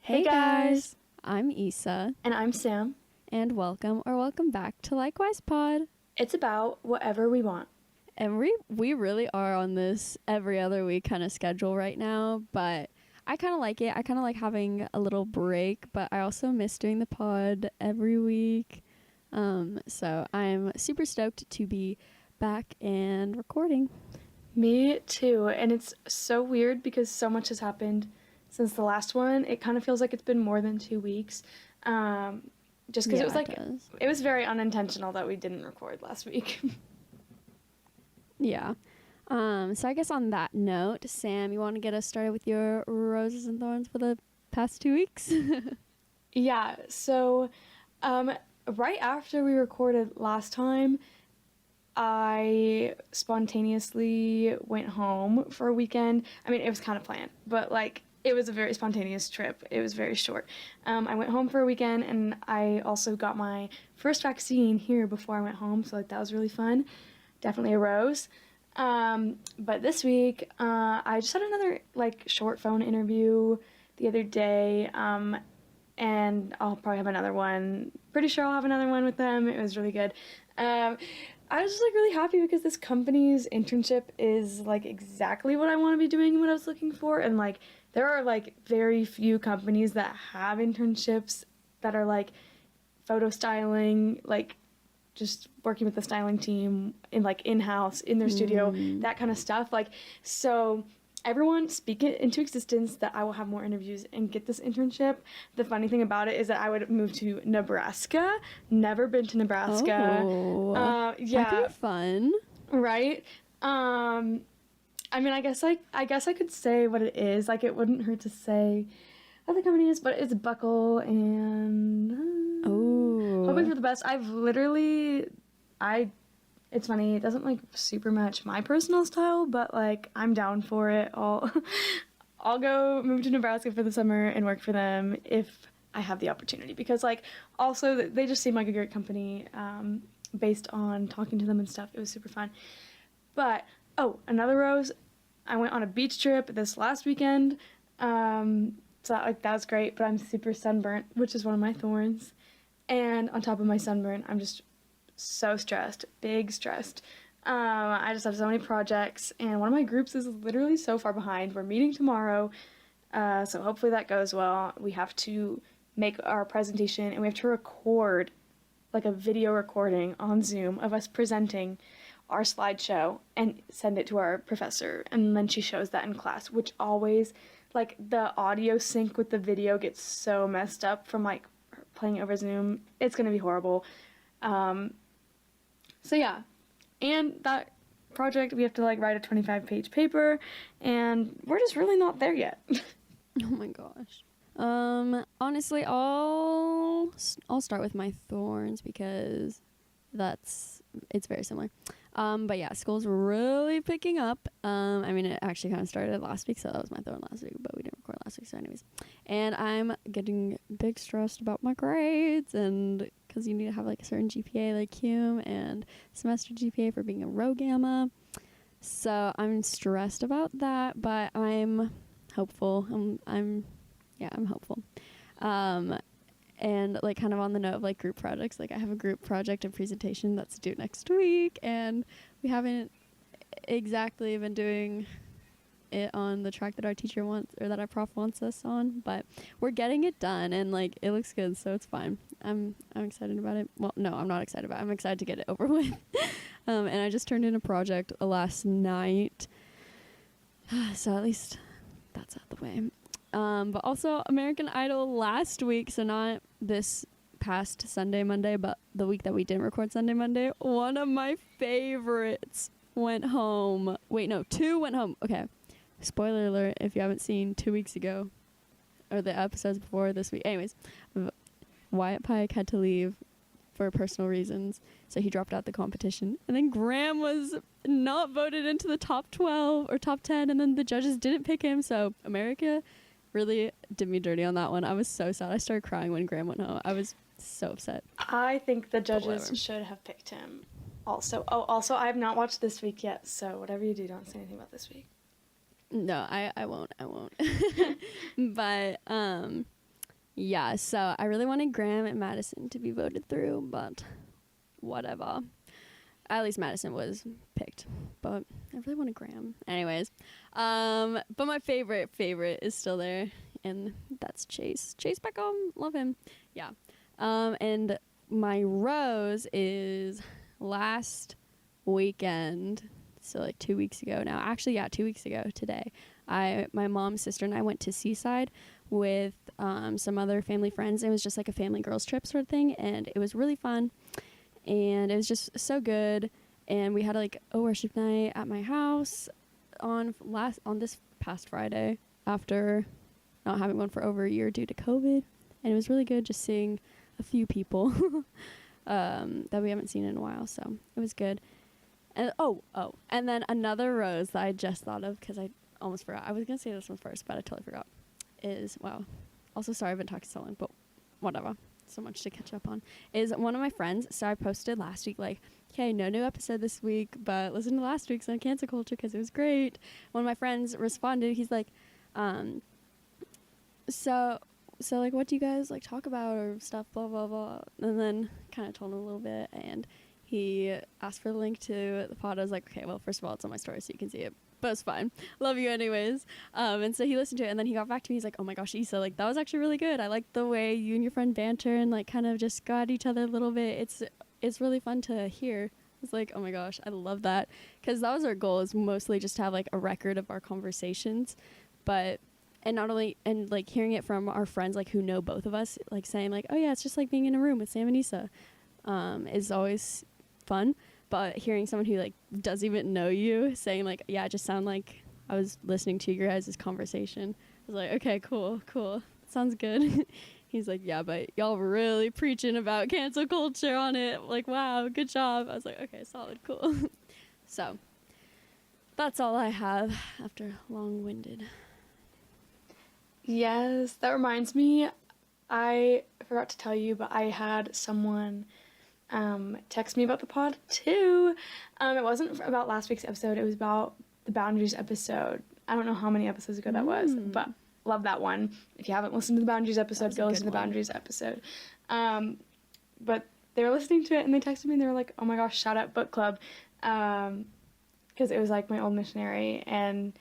Hey guys! I'm Issa. And I'm Sam. And welcome back to Likewise Pod. It's about whatever we want. And we really are on this every other week kind of schedule right now, but I kind of like it. I kind of like having a little break, but I also miss doing the pod every week. So I'm super stoked to be back and recording. Me too. And it's so weird because so much has happened since the last one. It kind of feels like it's been more than 2 weeks. Just because it was very unintentional that we didn't record last week. Yeah. So I guess on that note, Sam, you want to get us started with your roses and thorns for the past 2 weeks? Yeah. So, right after we recorded last time, I spontaneously went home for a weekend. I mean, it was kind of planned, but it was a very spontaneous trip. It was very short. I went home for a weekend, and I also got my first vaccine here before I went home, so that was really fun. Definitely a rose. But this week, I just had another short phone interview the other day, and I'll probably have another one. Pretty sure I'll have another one with them. It was really good. I was just really happy because this company's internship is exactly what I want to be doing and what I was looking for, and there are very few companies that have internships that are photo styling, just working with the styling team in in-house in their studio, that kind of stuff. So everyone speak it into existence that I will have more interviews and get this internship. The funny thing about it is that I would move to Nebraska. Never been to Nebraska. Yeah, that could be fun, right? I mean, I guess I could say what it is. It wouldn't hurt to say what the company is, but it's Buckle, and hoping for the best. It's funny, it doesn't super match my personal style, but I'm down for it. I'll go move to Nebraska for the summer and work for them if I have the opportunity, because also they just seem like a great company, based on talking to them and stuff. It was super fun. But another rose, I went on a beach trip this last weekend, so that was great, but I'm super sunburnt, which is one of my thorns. And on top of my sunburn, I'm just so stressed, stressed. I just have so many projects, and one of my groups is literally so far behind. We're meeting tomorrow, so hopefully that goes well. We have to make our presentation, and we have to record a video recording on Zoom of us presenting our slideshow and send it to our professor, and then she shows that in class, which always, the audio sync with the video gets so messed up from playing over Zoom. It's gonna be horrible. So yeah, and that project, we have to write a 25-page paper, and we're just really not there yet. Oh my gosh. Honestly, I'll start with my thorns because it's very similar. But yeah, school's really picking up. I mean, it actually kind of started last week, so that was my thorn last week, but we didn't record last week, so anyways. And I'm getting big stressed about my grades, and because you need to have a certain GPA like Hume and semester GPA for being a row gamma. So I'm stressed about that, but I'm hopeful. I'm hopeful. And kind of on the note of group projects, I have a group project and presentation that's due next week, and we haven't exactly been doing it on the track that our teacher wants, or that our prof wants us on, but we're getting it done, and it looks good, so it's fine. I'm excited about it. Well, no, I'm not excited about it. I'm excited to get it over with. And I just turned in a project last night, so at least that's out the way. But also American Idol last week, so not this past Sunday, Monday, but the week that we didn't record Sunday, Monday. One of my favorites went home. Wait, no, 2 went home. Okay. Spoiler alert if you haven't seen 2 weeks ago, or the episodes before this week. Anyways, Wyatt Pike had to leave for personal reasons, so he dropped out the competition. And then Graham was not voted into the top 12 or top 10, and then the judges didn't pick him, so America really did me dirty on that one. I was so sad. I started crying when Graham went home. I was so upset. I think the judges should have picked him also. Oh, also, I have not watched this week yet, so whatever you do, don't say anything about this week. No, I won't. But Yeah, so I really wanted Graham and Madison to be voted through, but whatever. At least Madison was picked, but I really wanted Graham. Anyways, but my favorite is still there, and that's Chase. Chase Beckham, love him. Yeah. And my rose is last weekend, so like 2 weeks ago now. Actually, yeah, 2 weeks ago today. My mom, sister, and I went to Seaside with some other family friends. It was just like a family girls trip sort of thing, and it was really fun. And it was just so good. And we had like a worship night at my house on this past Friday after not having one for over a year due to COVID. And it was really good just seeing a few people that we haven't seen in a while. So it was good. And and then another rose that I just thought of because I almost forgot. I was gonna say this one first, but I totally forgot. Is wow. Also, sorry I've been talking so long, but whatever. So much to catch up on. Is one of my friends. So I posted last week like, okay, no new episode this week, but listen to last week's on cancel culture because it was great. One of my friends responded. He's like, so like, what do you guys like talk about or stuff, blah blah blah. And then kind of told him a little bit, and he asked for the link to the pod. I was like, okay, well, first of all, it's on my story, so you can see it. But it's fine. Love you anyways. And so he listened to it, and then he got back to me. He's like, oh my gosh, Issa, like, that was actually really good. I like the way you and your friend banter and, like, kind of just go at each other a little bit. It's really fun to hear. It's like, oh my gosh, I love that. Because that was our goal, is mostly just to have, like, a record of our conversations. But, and not only, and, like, hearing it from our friends, like, who know both of us, like, saying, like, oh, yeah, it's just like being in a room with Sam and Issa, is always fun. But hearing someone who, like, doesn't even know you saying, like, yeah, it just sound like I was listening to your guys' conversation. I was like, okay, cool. Sounds good. He's like, yeah, but y'all were really preaching about cancel culture on it. Like, wow, good job. I was like, okay, solid, cool. So that's all I have after long-winded. Yes, that reminds me, I forgot to tell you, but I had someone text me about the pod too. It wasn't about last week's episode, it was about the boundaries episode. I don't know how many episodes ago that was, but love that one. If you haven't listened to the boundaries episode, go listen to the boundaries episode. But they were listening to it and they texted me and they were like, oh my gosh, shout out book club. Because it was like my old missionary and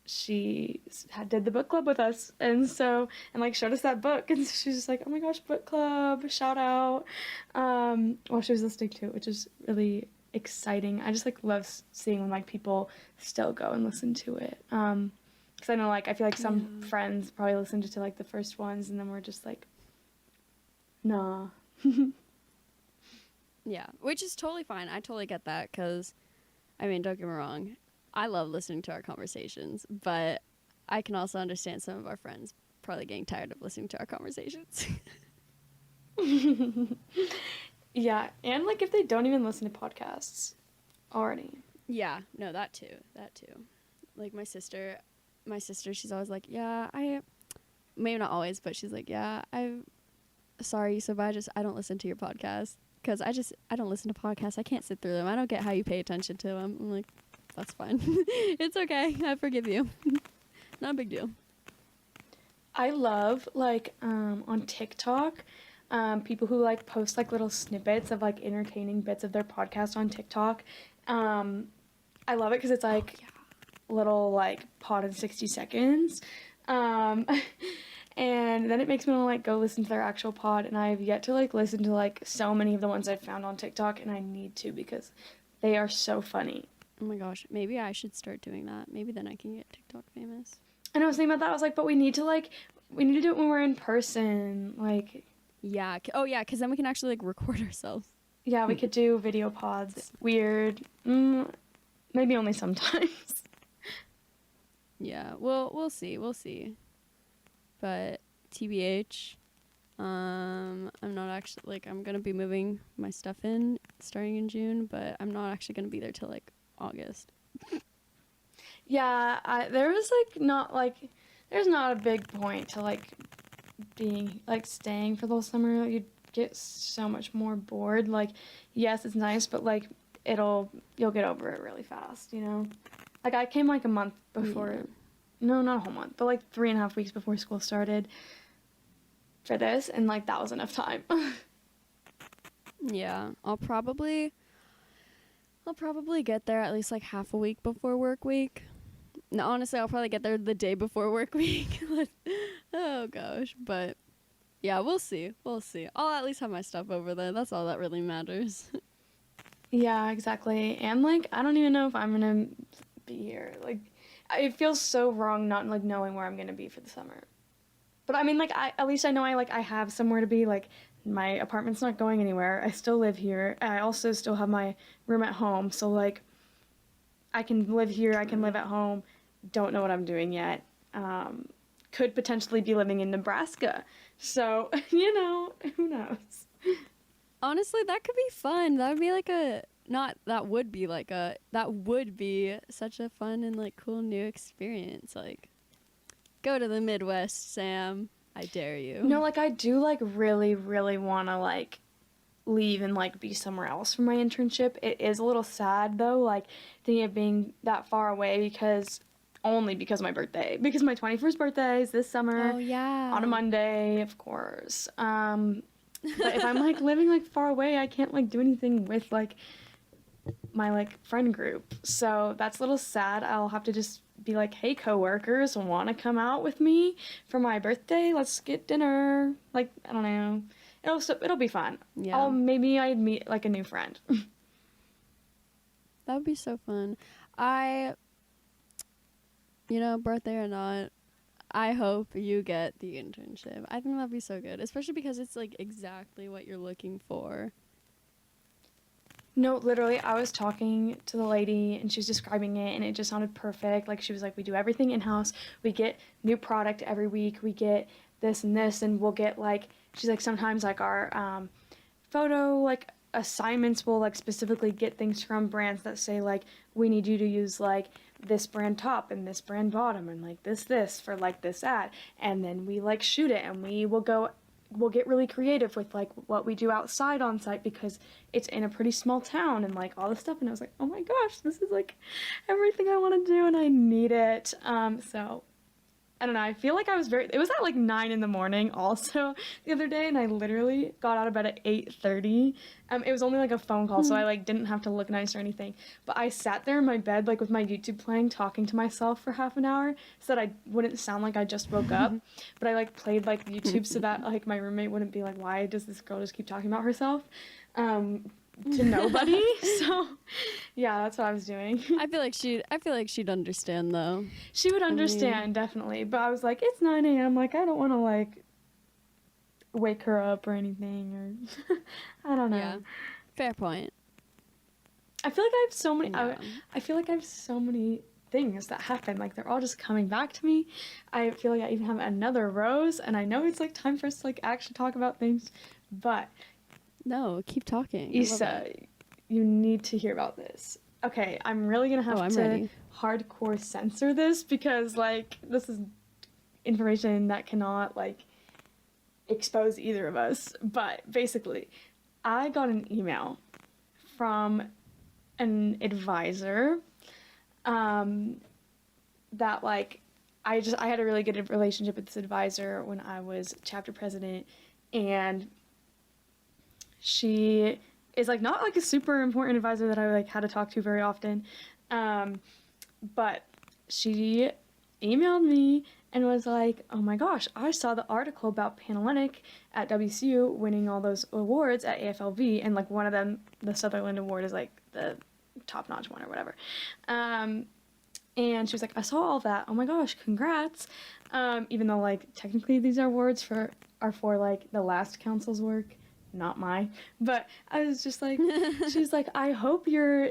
she did the book club with us and like showed us that book, and she was just like, oh my gosh, book club, shout out, while she was listening to it, which is really exciting. I just like love seeing when like people still go and listen to it, because I know, like, I feel like some friends probably listened to like the first ones and then we're just like, nah. Yeah, which is totally fine. I totally get that, because I mean, don't get me wrong, I love listening to our conversations, but I can also understand some of our friends probably getting tired of listening to our conversations. Yeah, and like if they don't even listen to podcasts already. Yeah, no, that too. Like my sister, she's always like, yeah, maybe not always, but she's like, yeah, sorry, so but I don't listen to your podcast, because I don't listen to podcasts. I can't sit through them. I don't get how you pay attention to them. I'm like, that's fine. It's okay. I forgive you. Not a big deal. I love, like, on TikTok, people who, like, post, like, little snippets of, like, entertaining bits of their podcast on TikTok. I love it because it's, like, little, like, pod in 60 seconds. And then it makes me want to, like, go listen to their actual pod, and I've yet to, like, listen to, like, so many of the ones I've found on TikTok, and I need to because they are so funny. Oh my gosh, maybe I should start doing that. Maybe then I can get TikTok famous. And I was thinking about that. I was like, but we need to do it when we're in person. Like, yeah. Oh yeah, because then we can actually like record ourselves. Yeah, we could do video pods. Weird. Maybe only sometimes. Yeah. Well, we'll see. But TBH, I'm not actually, like, I'm gonna be moving my stuff in starting in June, but I'm not actually gonna be there till like August. Yeah, there's not a big point to like being like staying for the whole summer. You'd get so much more bored. Like, yes, it's nice, but like you'll get over it really fast, you know? Like, I came like a month before, no, not a whole month, but like 3.5 weeks before school started. for this, and like that was enough time. Yeah, I'll probably get there at least like half a week before work week. No, honestly, I'll probably get there the day before work week. Oh gosh, but yeah, we'll see. We'll see. I'll at least have my stuff over there. That's all that really matters. Yeah, exactly. And like I don't even know if I'm gonna be here. Like it feels so wrong not like knowing where I'm gonna be for the summer. But I mean, like at least I know I have somewhere to be. Like my apartment's not going anywhere. I still live here. I also still have my room at home. So like I can live here. I can live at home. Don't know what I'm doing yet. Could potentially be living in Nebraska. So who knows? Honestly, that could be fun. That would be like that would be such a fun and like cool new experience. Like, go to the Midwest, Sam. I dare you. No, like I do like really, really want to like leave and like be somewhere else for my internship. It is a little sad though, like thinking of being that far away only because of my birthday. Because my 21st birthday is this summer. Oh yeah. On a Monday, of course. But if I'm like living like far away, I can't like do anything with like my like friend group. So that's a little sad. I'll have to just be like, hey coworkers, want to come out with me for my birthday? Let's get dinner. Like, I don't know. It'll be fun. Yeah. Maybe I'd meet like a new friend. That would be so fun. Birthday or not, I hope you get the internship. I think that'd be so good, especially because it's like exactly what you're looking for. No, literally, I was talking to the lady and she was describing it and it just sounded perfect. Like she was like, we do everything in-house. We get new product every week. We get this and we'll get like, she's like, sometimes like our photo like assignments will like specifically get things from brands that say like, we need you to use like this brand top and this brand bottom and like this for like this ad. And then we like shoot it and we'll get really creative with like what we do outside on site because it's in a pretty small town and like all this stuff. And I was like, oh my gosh, this is like everything I want to do and I need it. So I don't know. I feel like it was at like 9 a.m. also the other day and I literally got out of bed at 8:30. It was only like a phone call, so I like didn't have to look nice or anything. But I sat there in my bed like with my YouTube playing, talking to myself for half an hour so that I wouldn't sound like I just woke up. But I like played like YouTube so that like my roommate wouldn't be like, why does this girl just keep talking about herself? To nobody. So yeah, that's what I was doing. I feel like she'd understand though. She would understand, definitely. But I was like, it's 9 a.m. Like I don't want to like wake her up or anything or I don't know. Yeah. Fair point. I feel like I have so many Yeah. I feel like I have so many things that happen. Like they're all just coming back to me. I feel like I even have another rose and I know it's like time for us to like actually talk about things, but No, keep talking. Issa, you need to hear about this. Okay, I'm really gonna have to ready. hardcore censor this because like this is information that cannot like expose either of us. But basically, I got an email from an advisor that like I had a really good relationship with this advisor when I was chapter president, and she is like not like a super important advisor that I like had to talk to very often, but she emailed me and was like, oh my gosh, I saw the article about Panhellenic at WCU winning all those awards at AFLV, and like one of them, the Sutherland Award, is like the top-notch one or whatever. And she was like, I saw all that. Oh my gosh, congrats. Even though like technically these awards are for like the last council's work, not mine. But I was just like, she's like, I hope you're.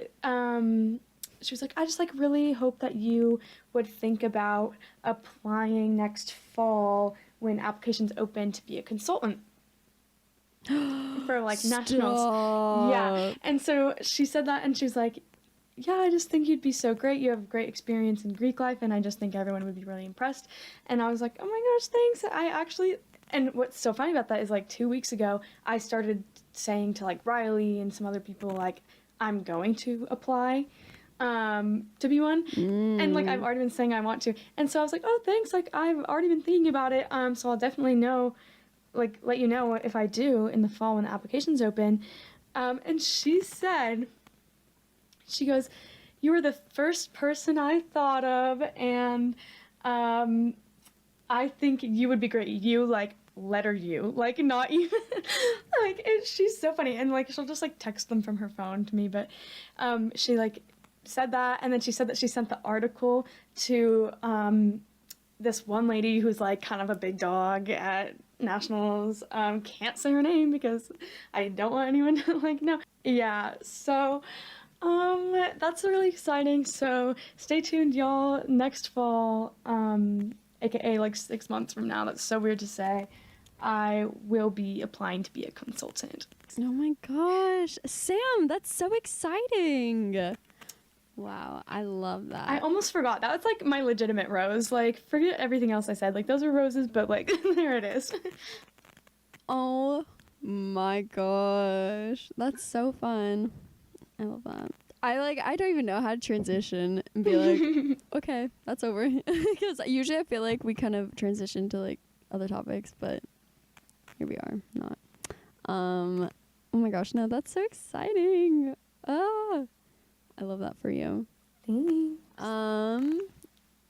She was like, I just like really hope that you would think about applying next fall when applications open to be a consultant for like nationals. Yeah. And so she said that and she was like, yeah, I just think you'd be so great. You have great experience in Greek life and I just think everyone would be really impressed. And I was like, oh my gosh, thanks. And what's so funny about that is like 2 weeks ago, I started saying to like Riley and some other people, like, I'm going to apply to be one. And like I've already been saying I want to. And so I was like, oh, thanks. Like I've already been thinking about it. So I'll definitely know like let you know if I do in the fall when the application's open. And she said, she goes, "You were the first person I thought of, and I think you would be great." You, like, letter U, like, not even, like, she's so funny, and, like, she'll just, like, text them from her phone to me, but, she, like, said that, and then she said that she sent the article to, this one lady who's, like, kind of a big dog at nationals. Can't say her name because I don't want anyone to, like, know. Yeah, so, that's really exciting, so stay tuned, y'all. Next fall, aka like 6 months from now, that's so weird to say, I will be applying to be a consultant. Oh my gosh. Sam, that's so exciting. Wow, I love that. I almost forgot. That was like my legitimate rose. Like, forget everything else I said. Like, those are roses, but like, there it is. Oh my gosh. That's so fun. I love that. I don't even know how to transition and be like, okay, that's over. Because usually I feel like we kind of transition to like other topics, but here we are, not. Oh my gosh, no, that's so exciting. Ah, I love that for you. Thanks.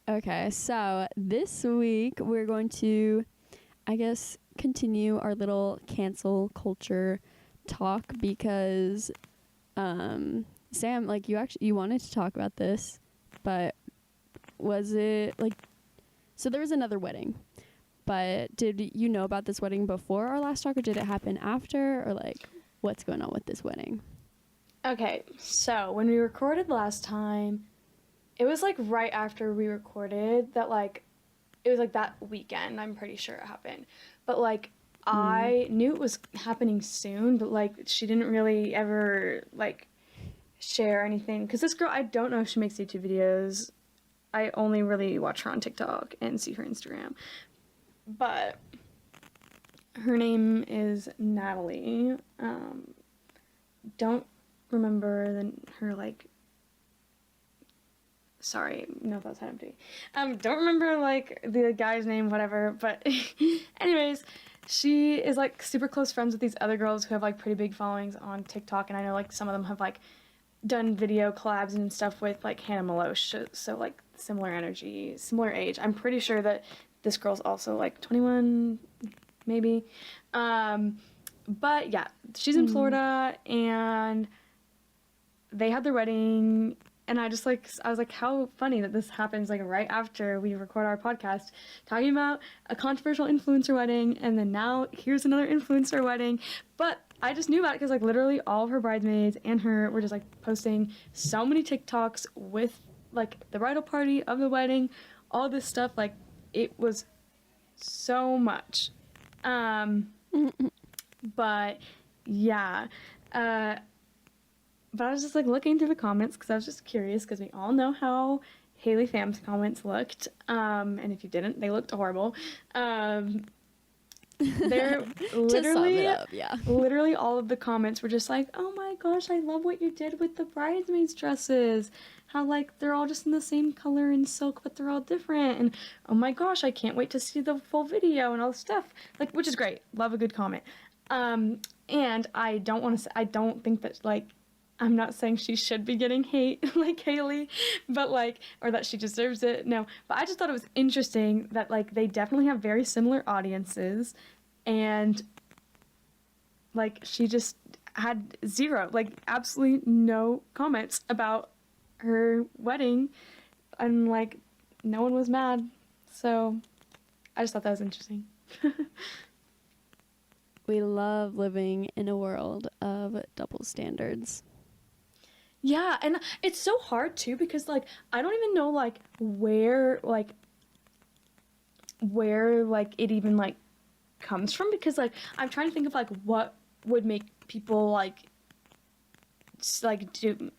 Okay, so this week we're going to, I guess, continue our little cancel culture talk because, Sam, like you wanted to talk about this, but was it like, so there was another wedding, but did you know about this wedding before our last talk, or did it happen after, or like what's going on with this wedding? Okay, so when we recorded last time, it was like right after we recorded that, like, it was like that weekend, I'm pretty sure it happened. But like, I knew it was happening soon, but like, she didn't really ever like share anything. Because this girl, I don't know if she makes YouTube videos. I only really watch her on TikTok and see her Instagram. But her name is Natalie. Don't remember her like, sorry, no thoughts had empty. Don't remember like the guy's name, whatever, but anyways, she is like super close friends with these other girls who have like pretty big followings on TikTok, and I know like some of them have like done video collabs and stuff with like Hannah Maloche, so like similar energy, similar age. I'm pretty sure that this girl's also like 21, maybe. But yeah, she's in Florida, and they had their wedding, and I was like, how funny that this happens like right after we record our podcast talking about a controversial influencer wedding, and then now here's another influencer wedding. But I just knew about it because like literally all of her bridesmaids and her were just like posting so many TikToks with like the bridal party of the wedding, all this stuff. Like, it was so much. But yeah, but I was just like looking through the comments because I was just curious, because we all know how Haley Pham's comments looked. And if you didn't, they looked horrible. They're literally, literally all of the comments were just like, "Oh my gosh, I love what you did with the bridesmaids' dresses. How like they're all just in the same color and silk, but they're all different. And oh my gosh, I can't wait to see the full video and all this stuff." Like, which is great. Love a good comment. And I don't think that like, I'm not saying she should be getting hate like Haley, but like, or that she deserves it. No, but I just thought it was interesting that like they definitely have very similar audiences, and like she just had zero, like absolutely no comments about her wedding, and like no one was mad. So I just thought that was interesting. We love living in a world of double standards. Yeah, and it's so hard too because like I don't even know like where it even like comes from, because like I'm trying to think of like what would make people like do,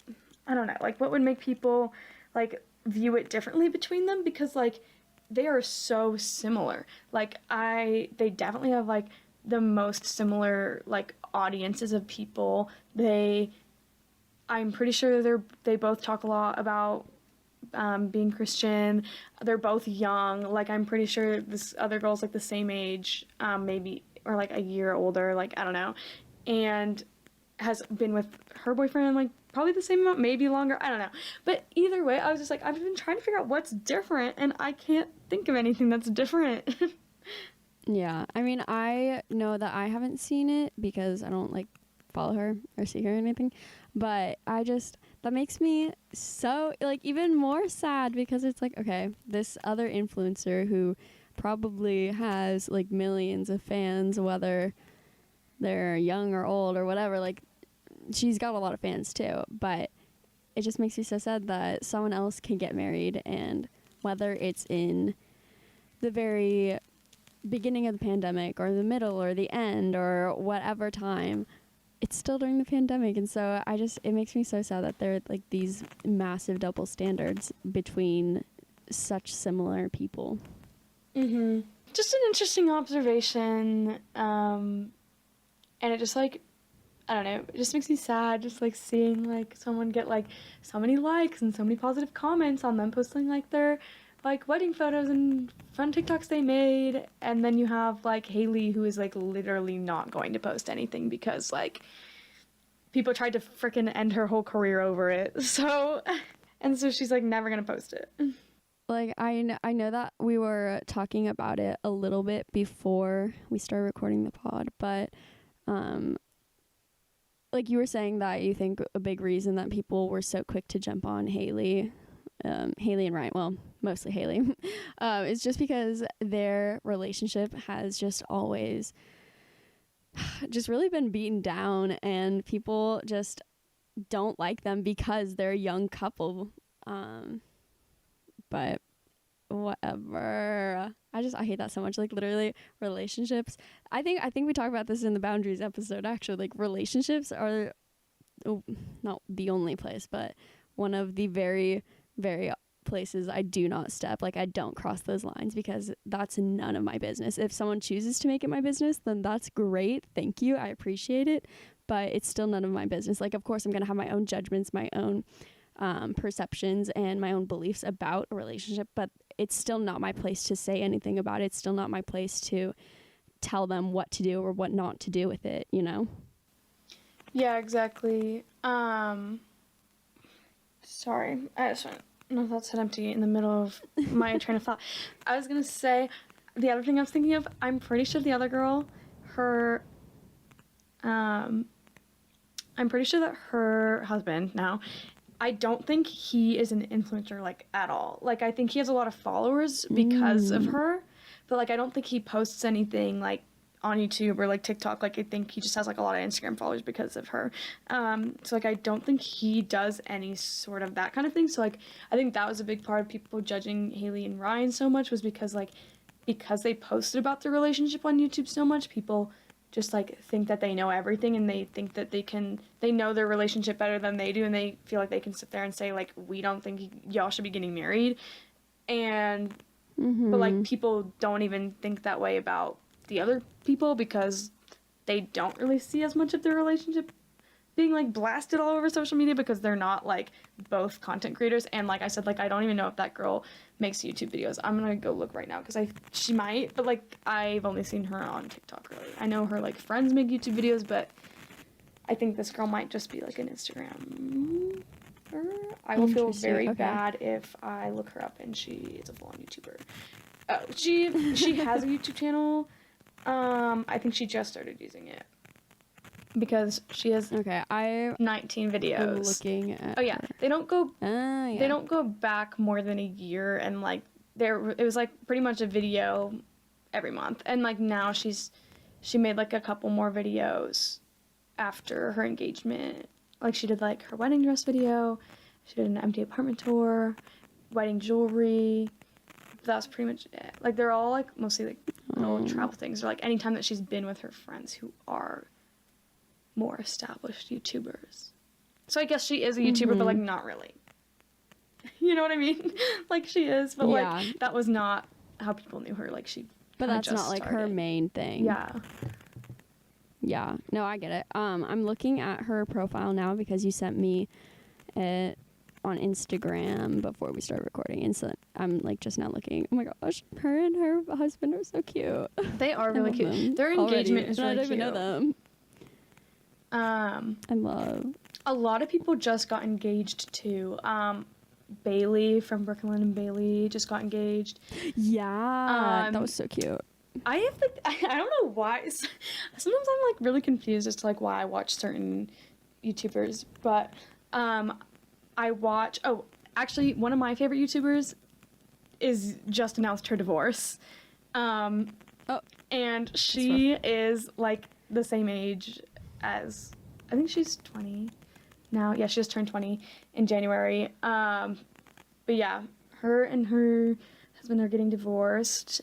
I don't know, like what would make people like view it differently between them, because like they are so similar. Like they definitely have like the most similar like audiences of people. I'm pretty sure they both talk a lot about being Christian. They're both young. Like, I'm pretty sure this other girl's like the same age, maybe or like a year older, like I don't know, and has been with her boyfriend like probably the same amount, maybe longer, I don't know. But either way, I was just like, I've been trying to figure out what's different, and I can't think of anything that's different. Yeah, I mean, I know that I haven't seen it because I don't like follow her or see her or anything, but that makes me so like even more sad because it's like, okay, this other influencer who probably has like millions of fans, whether they're young or old or whatever, like she's got a lot of fans too, but it just makes me so sad that someone else can get married, and whether it's in the very beginning of the pandemic or the middle or the end or whatever time, it's still during the pandemic. And so it makes me so sad that there are like these massive double standards between such similar people. Just an interesting observation, and it just like, I don't know, it just makes me sad just like seeing like someone get like so many likes and so many positive comments on them posting like their like wedding photos and fun TikToks they made, and then you have like Haley, who is like literally not going to post anything because like people tried to freaking end her whole career over it. So she's like never gonna post it. Like I know that we were talking about it a little bit before we started recording the pod, but like you were saying that you think a big reason that people were so quick to jump on Haley and Ryan, well, mostly Haley, is just because their relationship has just always just really been beaten down, and people just don't like them because they're a young couple. But whatever. I hate that so much. Like literally relationships. I think we talked about this in the boundaries episode actually. Like relationships are not the only place, but one of the very, very places I do not step. Like I don't cross those lines because that's none of my business. If someone chooses to make it my business, then that's great. Thank you. I appreciate it. But it's still none of my business. Like of course I'm going to have my own judgments, my own perceptions and my own beliefs about a relationship, but it's still not my place to say anything about it. It's still not my place to tell them what to do or what not to do with it, you know? Yeah, exactly. Sorry, I just went, my thoughts had empty in the middle of my train of thought. I was gonna say, the other thing I was thinking of, I'm pretty sure the other girl, I'm pretty sure that her husband now, I don't think he is an influencer, like, at all. Like, I think he has a lot of followers because of her, but, like, I don't think he posts anything, like, on YouTube or, like, TikTok. Like, I think he just has, like, a lot of Instagram followers because of her. So, like, I don't think he does any sort of that kind of thing. So, like, I think that was a big part of people judging Haley and Ryan so much was because, like, because they posted about their relationship on YouTube so much, people just like think that they know everything, and they think that they know their relationship better than they do, and they feel like they can sit there and say like, we don't think y'all should be getting married, and but like people don't even think that way about the other people because they don't really see as much of their relationship being like blasted all over social media because they're not like both content creators. And like I said, like I don't even know if that girl makes YouTube videos. I'm gonna go look right now because she might, but like I've only seen her on TikTok really. I know her like friends make YouTube videos, but I think this girl might just be like an Instagram. I will feel very bad if I look her up and she is a full-on YouTuber. Oh, she has a YouTube channel. I think she just started using it because she has 19 videos. I'm looking at her. They don't go yeah. They don't go back more than a year, and like it was like pretty much a video every month, and like now she made like a couple more videos after her engagement. Like she did like her wedding dress video, she did an empty apartment tour, wedding jewelry. That was pretty much it. Like they're all like mostly like little travel things, or like anytime that she's been with her friends who are more established YouTubers. So I guess she is a YouTuber, but like not really. You know what I mean? Like she is, but like that was not how people knew her. Like she. But that's not like her main thing. Yeah. Yeah. No, I get it. I'm looking at her profile now because you sent me it on Instagram before we started recording, and so I'm like just now looking. Oh my gosh, her and her husband are so cute. They are really cute. Them Their engagement is really I don't cute. even know them. I love. A lot of people just got engaged too. Bailey from Brooklyn and Bailey just got engaged. Yeah, that was so cute. I have like I don't know why. Sometimes I'm like really confused as to like why I watch certain YouTubers, but I watch. Oh, actually, one of my favorite YouTubers is just announced her divorce. And she is like the same age as, I think she's 20 now. Yeah, she just turned 20 in January. But yeah, her and her husband are getting divorced.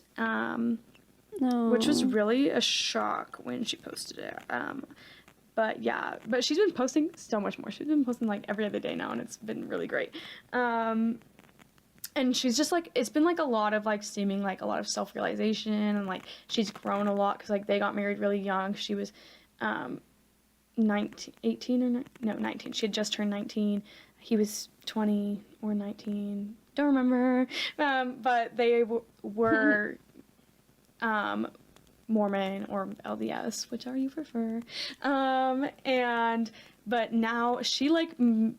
Which was really a shock when she posted it. But yeah, but she's been posting so much more. She's been posting like every other day now, and it's been really great. And she's just like, it's been like a lot of like seeming like a lot of self-realization, and like she's grown a lot because like they got married really young. She was 19. She had just turned 19. He was 20 or 19. Don't remember. But they were Mormon or LDS, whichever you prefer. But now she like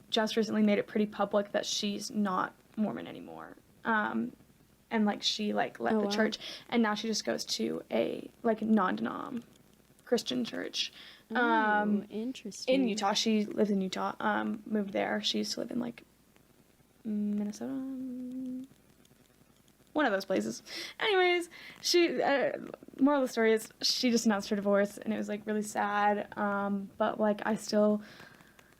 just recently made it pretty public that she's not Mormon anymore. And like she like left the church, and now she just goes to a like non-denom Christian church. Interesting. In Utah. She lives in Utah. Moved there. She used to live in like Minnesota. One of those places. Anyways, she moral of the story is she just announced her divorce, and it was like really sad. But like I still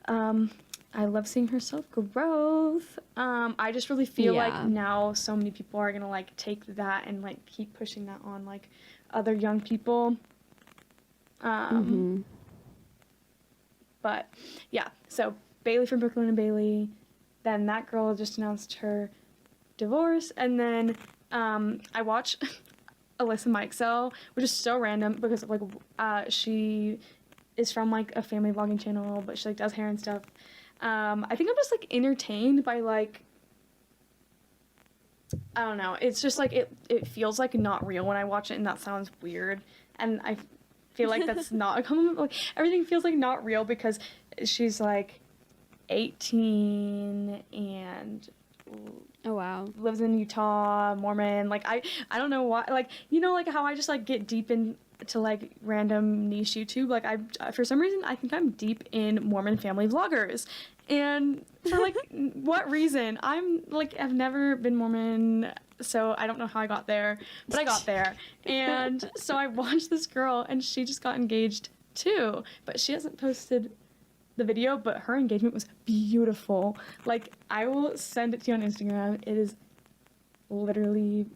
I love seeing her self-growth. I just really feel like now so many people are gonna like take that and like keep pushing that on like other young people. But yeah, so Bailey from Brooklyn and Bailey, then that girl just announced her divorce, and then I watch Alyssa Mikesell, which is so random because of like she is from like a family vlogging channel, but she like does hair and stuff. I think I'm just like entertained by like, I don't know, it's just like it feels like not real when I watch it, and that sounds weird, and I feel like that's not a compliment, but like everything feels like not real because she's like 18 and lives in Utah, Mormon. Like I don't know why, like, you know, like how I just like get deep into like random niche YouTube, like I for some reason I think I'm deep in Mormon family vloggers, and for like what reason? I'm like, I've never been Mormon, so I don't know how I got there, but I got there. And so I watched this girl, and she just got engaged too, but she hasn't posted the video, but her engagement was beautiful. Like, I will send it to you on Instagram. It is literally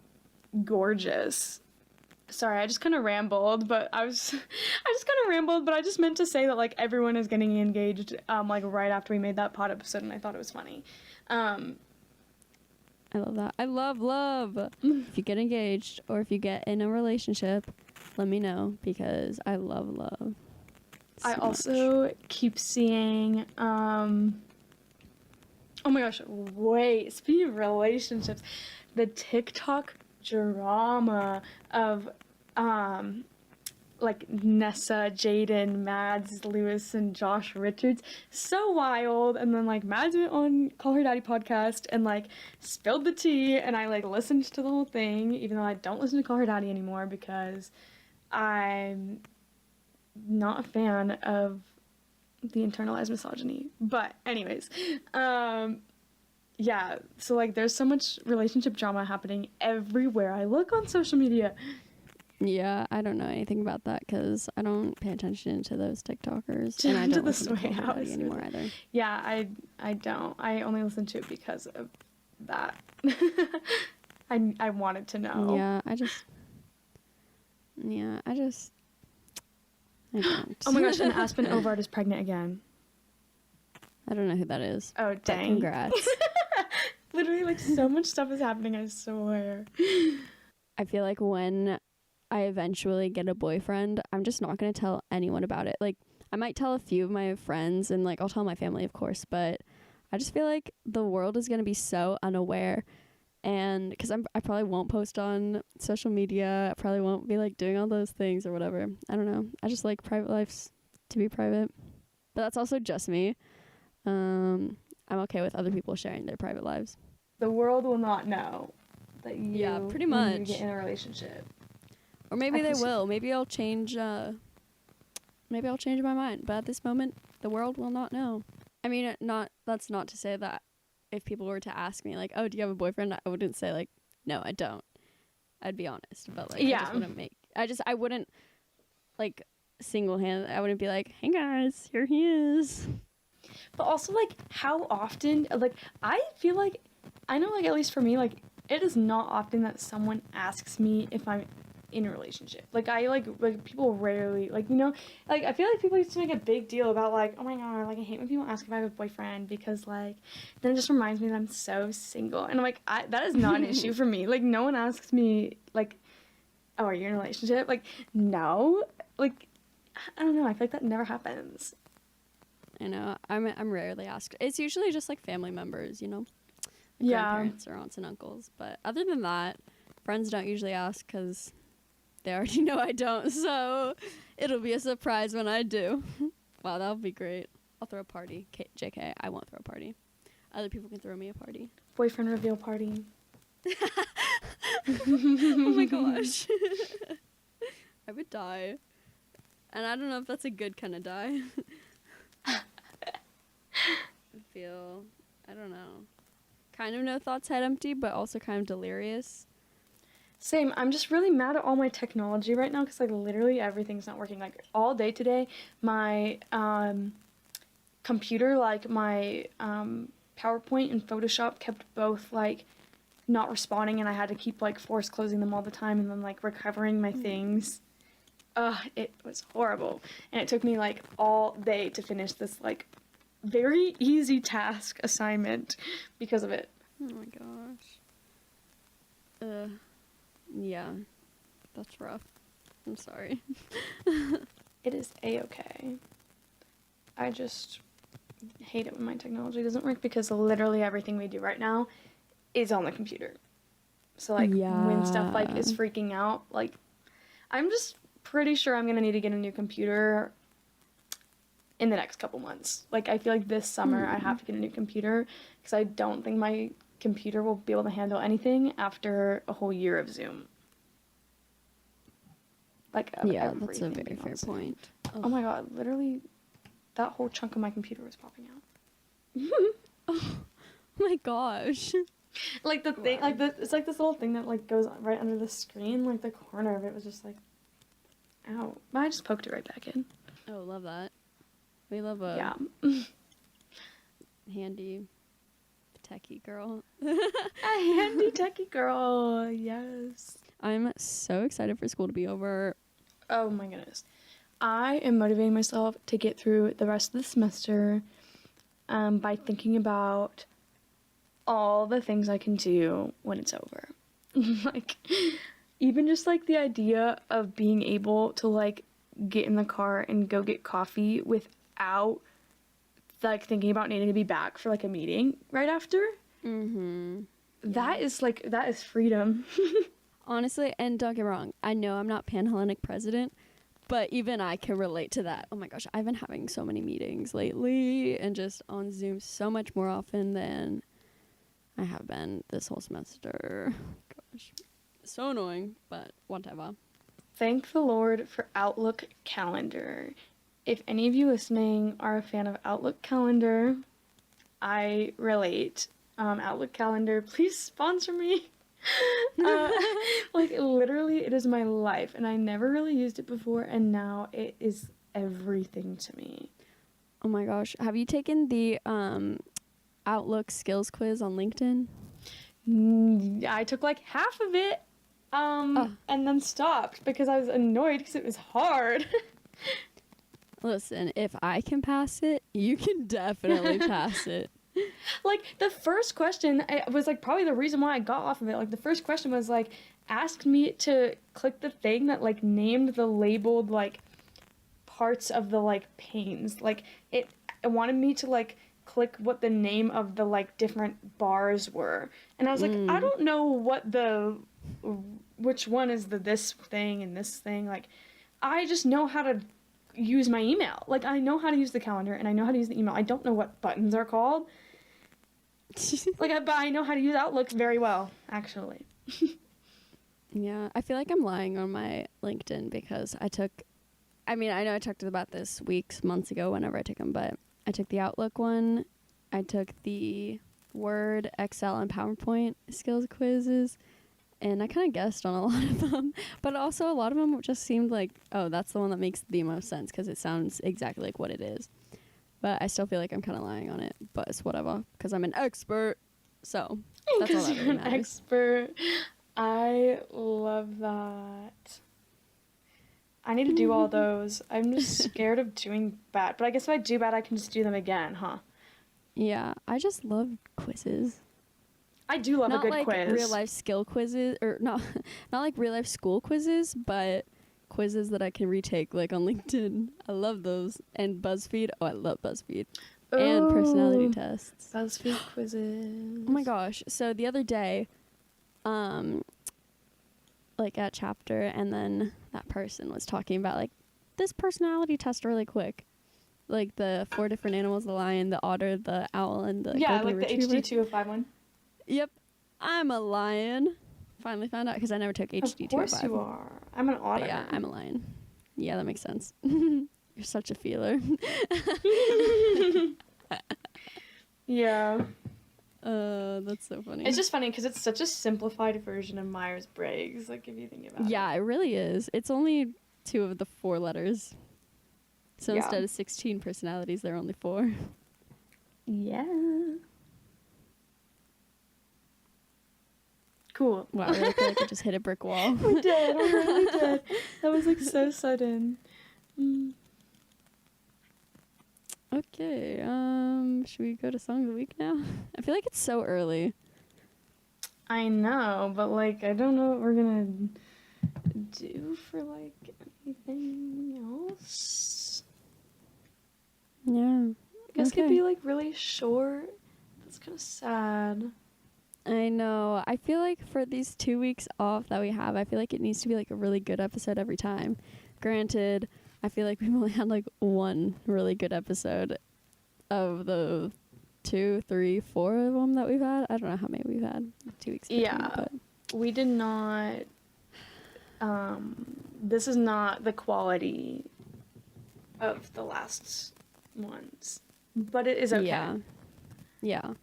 gorgeous. Sorry, I just kind of rambled, but I just kind of rambled, but I just meant to say that, like, everyone is getting engaged, like, right after we made that pod episode, and I thought it was funny. I love that. I love. If you get engaged or if you get in a relationship, let me know, because I love. So I also keep seeing, oh my gosh, wait, speaking of relationships, the TikTok drama of, like, Nessa, Jaden, Mads, Lewis, and Josh Richards, so wild. And then, like, Mads went on Call Her Daddy podcast and, like, spilled the tea, and I, like, listened to the whole thing, even though I don't listen to Call Her Daddy anymore because I'm not a fan of the internalized misogyny. But anyways, yeah, so like there's so much relationship drama happening everywhere I look on social media. Yeah, I don't know anything about that because I don't pay attention to those TikTokers, To and I don't the listen to Sway Call Her Daddy House anymore either. Yeah, I don't. I only listen to it because of that. I wanted to know. Yeah, I don't. Oh my gosh, and Aspen Ovard is pregnant again. I don't know who that is. Oh, But dang. congrats. Literally, like, so much stuff is happening, I swear. I feel like when I eventually get a boyfriend, I'm just not going to tell anyone about it. Like, I might tell a few of my friends, and, like, I'll tell my family, of course, but I just feel like the world is going to be so unaware, and because I probably won't post on social media, I probably won't be like doing all those things or whatever. I don't know. I just like private lives to be private, but that's also just me. I'm okay with other people sharing their private lives. The world will not know that Yeah, pretty when you much. get in a relationship. Or maybe I they can see- will. Maybe I'll change. Maybe I'll change my mind. But at this moment, the world will not know. I mean, that's not to say that if people were to ask me like, "Oh, do you have a boyfriend?" I wouldn't say like, "No, I don't." I'd be honest, but like, Yeah. I just wouldn't I wouldn't like single-handed. I wouldn't be like, "Hey guys, here he is." But also, like, how often, like, I feel like, I know, like, at least for me, like, it is not often that someone asks me if I'm in a relationship. Like, like, people rarely, like, you know, like, I feel like people used to make a big deal about, like, oh my god, like, I hate when people ask if I have a boyfriend, because, like, then it just reminds me that I'm so single. And I'm like, that is not an issue for me. Like, no one asks me, like, oh, are you in a relationship? Like, no. Like, I don't know, I feel like that never happens. You know, I'm rarely asked. It's usually just like family members, you know, like Yeah. grandparents or aunts and uncles. But other than that, friends don't usually ask because they already know I don't. So it'll be a surprise when I do. Wow, that would be great. I'll throw a party. JK, I won't throw a party. Other people can throw me a party. Boyfriend reveal party. Oh my gosh. I would die. And I don't know if that's a good kind of die. I don't know, kind of no thoughts head empty, but also kind of delirious. Same. I'm just really mad at all my technology right now because, like, literally everything's not working. Like, all day today, my computer, like, my PowerPoint and Photoshop kept both, like, not responding, and I had to keep, like, force closing them all the time and then, like, recovering my things. It was horrible. And it took me, like, all day to finish this, like, very easy task assignment because of it. Oh my gosh. Yeah, that's rough. I'm sorry. It is a-okay. I just hate it when my technology doesn't work because literally everything we do right now is on the computer. So, like, when stuff, like, is freaking out, like, I'm just pretty sure I'm gonna need to get a new computer in the next couple months. Like, I feel like this summer I have to get a new computer because I don't think my computer will be able to handle anything after a whole year of Zoom. Like, yeah, that's a very fair point. Oh my god, literally, that whole chunk of my computer was popping out. Oh my gosh. Like, the thing, like, it's like this little thing that, like, goes right under the screen. Like, the corner of it was just like, ow. But I just poked it right back in. Oh, love that. We love a handy techie girl. A handy techie girl, yes. I'm so excited for school to be over. Oh my goodness. I am motivating myself to get through the rest of the semester by thinking about all the things I can do when it's over. Like, even just, like, the idea of being able to, like, get in the car and go get coffee without, like, thinking about needing to be back for, like, a meeting right after. Mm-hmm. That is, like, that is freedom. Honestly, and don't get me wrong, I know I'm not Pan-Hellenic president, but even I can relate to that. Oh my gosh, I've been having so many meetings lately and just on Zoom so much more often than I have been this whole semester. Gosh, so annoying, but whatever. Thank the Lord for Outlook Calendar. If any of you listening are a fan of Outlook Calendar, I relate. Outlook Calendar, please sponsor me. Like, literally, it is my life, and I never really used it before, and now it is everything to me. Oh my gosh, have you taken the Outlook skills quiz on LinkedIn? I took, like, half of it, and then stopped because I was annoyed because it was hard. Listen, if I can pass it, you can definitely pass it. Like, the first question was, like, probably the reason why I got off of it. Like, the first question was, like, asked me to click the thing that, like, named the labeled, like, parts of the, like, panes. Like, it wanted me to, like, click what the name of the like different bars were. And I was like, I don't know which one is the this thing and this thing. Like, I just know how to use my email. Like, I know how to use the calendar and I know how to use the email. I don't know what buttons are called. But I know how to use Outlook very well, actually. Yeah, I feel like I'm lying on my LinkedIn because I know I talked about this months ago whenever I took them, but I took the Outlook one, I took the Word, Excel, and PowerPoint skills quizzes, and I kind of guessed on a lot of them, but also a lot of them just seemed like, oh, that's the one that makes the most sense because it sounds exactly like what it is. But I still feel like I'm kind of lying on it, but it's whatever because I'm an expert. So that's all that Because really you're an matters. expert. I love that. I need to do all those. I'm just scared of doing bad. But I guess if I do bad, I can just do them again, huh? Yeah, I just love quizzes. I do love a good Not quiz. like real life skill quizzes, or not like real life school quizzes, but quizzes that I can retake like on LinkedIn. I love those. And BuzzFeed. Oh, I love BuzzFeed. And personality tests. BuzzFeed quizzes. Oh my gosh. So the other day, like at chapter, and then that person was talking about like this personality test really quick. Like the 4 different animals, the lion, the otter, the owl, and the golden like retriever. the HD205 one. Yep. I'm a lion. Finally found out because I never took HD205. Of course you are. I'm an otter. But yeah, I'm a lion. Yeah, that makes sense. You're such a feeler. Yeah. That's so funny. It's just funny because it's such a simplified version of Myers-Briggs, like, if you think about it. Yeah, it really is. It's only 2 of the 4 letters. So Yeah. instead of 16 personalities, there are only 4. Yeah. Cool. Wow, I really feel like I just hit a brick wall. We did. We really did. That was, like, so sudden. Okay, should we go to Song of the Week now? I feel like it's so early. I know, but, like, I don't know what we're gonna do for, like, anything else. Yeah. I guess Okay. it could be, like, really short. That's kind of sad. I know. I feel like for these 2 weeks off that we have, I feel like it needs to be like a really good episode every time. Granted, I feel like we've only had like 1 really good episode of the 2, 3, 4 of them that we've had. I don't know how many we've had. 2 weeks between, Yeah. but We did not, this is not the quality of the last ones, but it is okay. yeah. Yeah.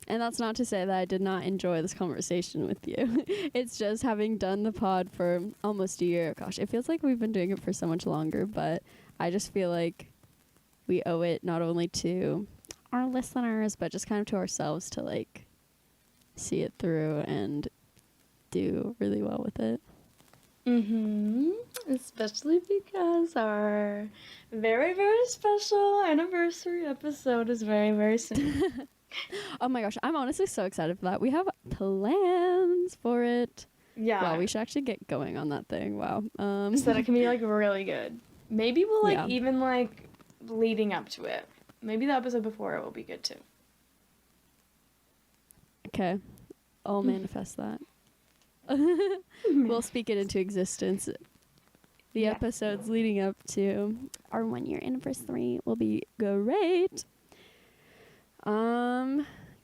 And that's not to say that I did not enjoy this conversation with you. It's just having done the pod for almost a year. Gosh, it feels like we've been doing it for so much longer, but I just feel like we owe it not only to our listeners, but just kind of to ourselves to like see it through and do really well with it. Especially because our very, very special anniversary episode is very, very soon. Oh my gosh, I'm honestly so excited for that. We have plans for it. Yeah. Wow, we should actually get going on that thing. Wow. So that it can be, like, really good. Maybe we'll, like, Yeah. even, like, leading up to it. Maybe the episode before it will be good, too. Okay, I'll manifest that. We'll speak it into existence. The Yeah. episodes leading up to our 1-year anniversary will be great.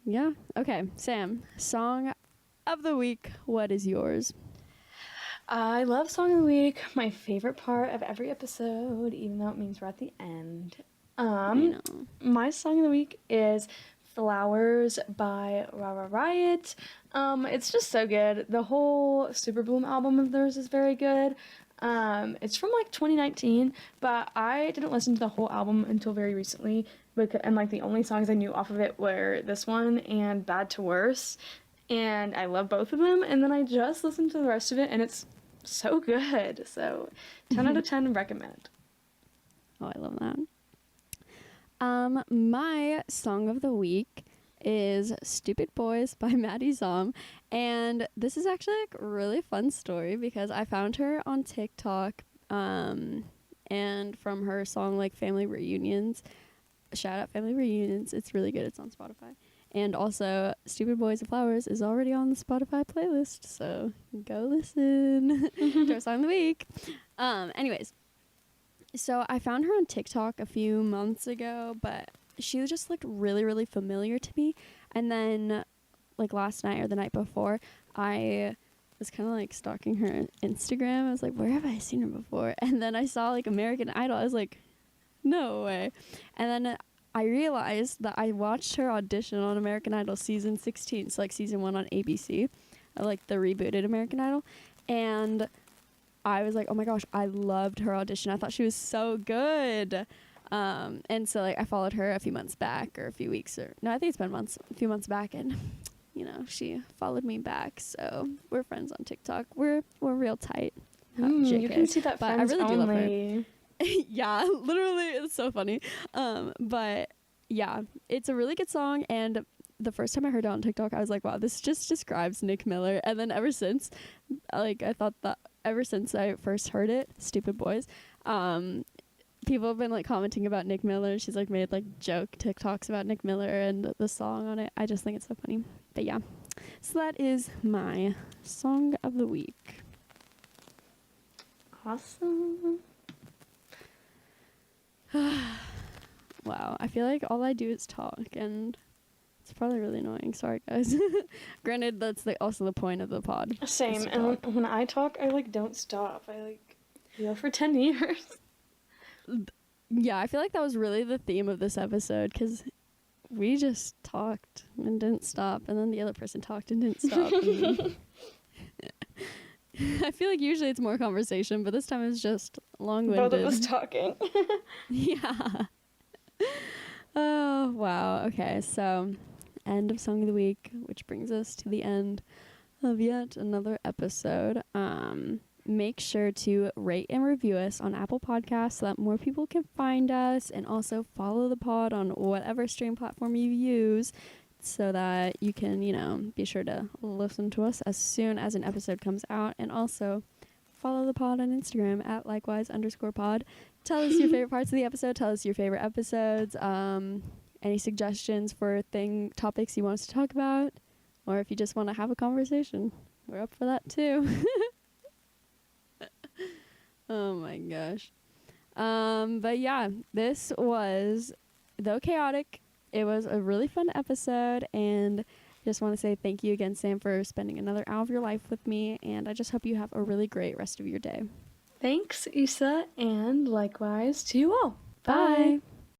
Yeah. Okay, Sam, song of the week. What is yours? I love Song of the Week. My favorite part of every episode, even though it means we're at the end. I know. My Song of the Week is Flowers by Rara Riot. It's just so good. The whole Super Bloom album of theirs is very good. It's from like 2019, but I didn't listen to the whole album until very recently, and like the only songs I knew off of it were this one and Bad to Worse, and I love both of them, and then I just listened to the rest of it, and it's so good. So 10 out of 10 recommend. Oh, I love that. My song of the week is Stupid Boys by Maddie Zom, and this is actually like a really fun story because I found her on TikTok, and from her song like Family Reunions. shout out Family Reunions. It's really good. It's on Spotify. And also, Stupid Boys and Flowers is already on the Spotify playlist, so go listen to our song of the week. Anyways, so I found her on TikTok a few months ago, but she just looked really, really familiar to me. And then, like last night or the night before, I was kind of like stalking her Instagram. I was like, where have I seen her before? And then I saw like American Idol. I was like, no way. And then I realized that I watched her audition on American Idol season 16, so like season 1 on ABC, like the rebooted American Idol. And I was like, oh my gosh, I loved her audition. I thought she was so good. And so like I followed her a few months back, or a few weeks, or no, I think it's been a few months back, and you know, she followed me back. So we're friends on TikTok. We're real tight. You can see that but friends I really only. do love her. Yeah, literally, it's so funny. But yeah, it's a really good song, and the first time I heard it on TikTok, I was like, wow, this just describes Nick Miller. And then ever since, like, I thought that ever since I first heard it, Stupid Boys, people have been like commenting about Nick Miller. She's like made like joke TikToks about Nick Miller and the song on it. I just think it's so funny. But yeah, so that is my song of the week. Awesome. Wow, I feel like all I do is talk, and it's probably really annoying. Sorry, guys. Granted, that's also the point of the pod. Same. And when I talk, I like don't stop. I like go for 10 years. Yeah, I feel like that was really the theme of this episode, because we just talked and didn't stop, and then the other person talked and didn't stop. And I feel like usually it's more conversation, but this time it's just long-winded. Both of us talking. Yeah. Oh, wow. Okay, so end of song of the week, which brings us to the end of yet another episode. Make sure to rate and review us on Apple Podcasts so that more people can find us, and also follow the pod on whatever stream platform you use so that you can, you know, be sure to listen to us as soon as an episode comes out. And also follow the pod on Instagram at likewise_pod. Tell us your favorite parts of the episode. Tell us your favorite episodes. Any suggestions for topics you want us to talk about, or if you just want to have a conversation, we're up for that too. Oh my gosh. But yeah, this was, though chaotic, it was a really fun episode, and just want to say thank you again, Sam, for spending another hour of your life with me, and I just hope you have a really great rest of your day. Thanks, Issa, and likewise to you all. Bye. Bye.